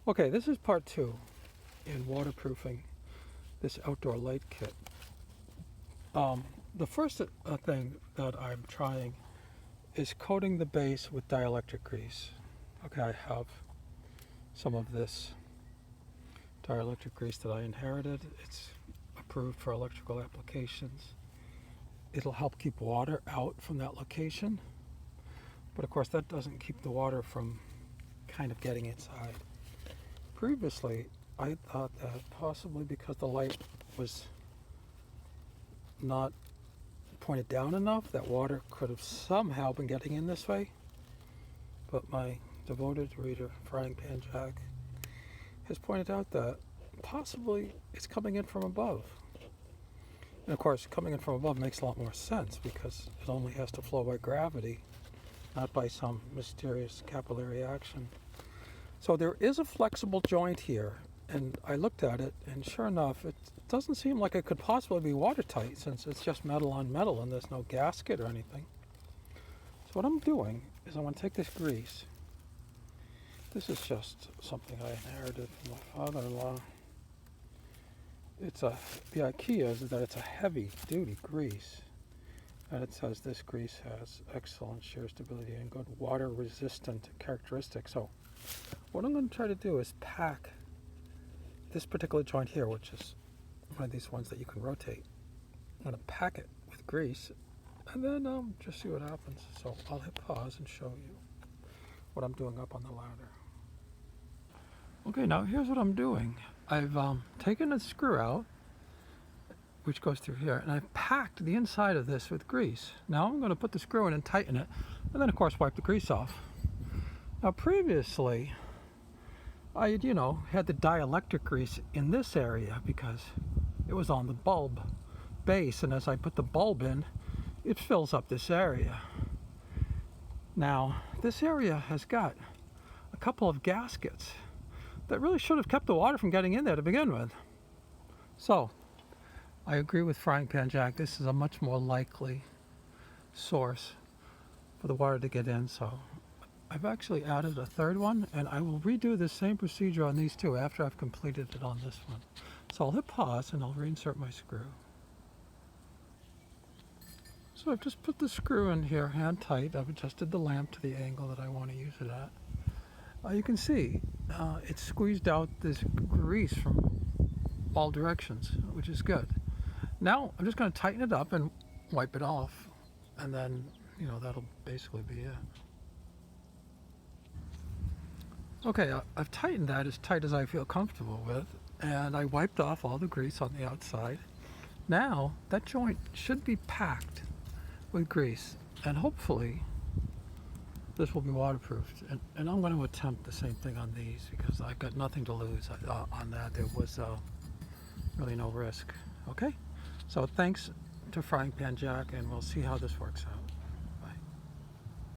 Okay, this is part 2 in waterproofing this outdoor light kit. The first thing that I'm trying is coating the base with dielectric grease. Okay, I have some of this dielectric grease that I inherited. It's approved for electrical applications. It'll help keep water out from that location, but of course that doesn't keep the water from kind of getting inside. Previously, I thought that possibly because the light was not pointed down enough, that water could have somehow been getting in this way. But my devoted reader, fryingpanjack, has pointed out that possibly it's coming in from above. And of course, coming in from above makes a lot more sense because it only has to flow by gravity, not by some mysterious capillary action. So there is a flexible joint here, and I looked at it, and sure enough, it doesn't seem like it could possibly be watertight since it's just metal on metal and there's no gasket or anything. So what I'm doing is I'm going to take this grease. This is just something I inherited from my father-in-law. The idea is that it's a heavy-duty grease, and it says this grease has excellent shear stability and good water-resistant characteristics. So what I'm going to try to do is pack this particular joint here, which is one of these ones that you can rotate. I'm going to pack it with grease and then just see what happens. So I'll hit pause and show you what I'm doing up on the ladder. Okay, now here's what I'm doing. I've taken a screw out, which goes through here, and I've packed the inside of this with grease. Now I'm going to put the screw in and tighten it, and then of course wipe the grease off. Now previously, I had the dielectric grease in this area because it was on the bulb base, and as I put the bulb in, it fills up this area. Now, this area has got a couple of gaskets that really should have kept the water from getting in there to begin with. So, I agree with fryingpanjack. This is a much more likely source for the water to get in, so I've actually added a third one, and I will redo the same procedure on these two after I've completed it on this one. So I'll hit pause and I'll reinsert my screw. So I've just put the screw in here hand tight. I've adjusted the lamp to the angle that I want to use it at. You can see it squeezed out this grease from all directions, which is good. Now I'm just going to tighten it up and wipe it off, and then that'll basically be it. Okay, I've tightened that as tight as I feel comfortable with, and I wiped off all the grease on the outside. Now, that joint should be packed with grease, and hopefully this will be waterproofed. And I'm going to attempt the same thing on these because I've got nothing to lose on that. There was really no risk. Okay, so thanks to fryingpanjack, and we'll see how this works out.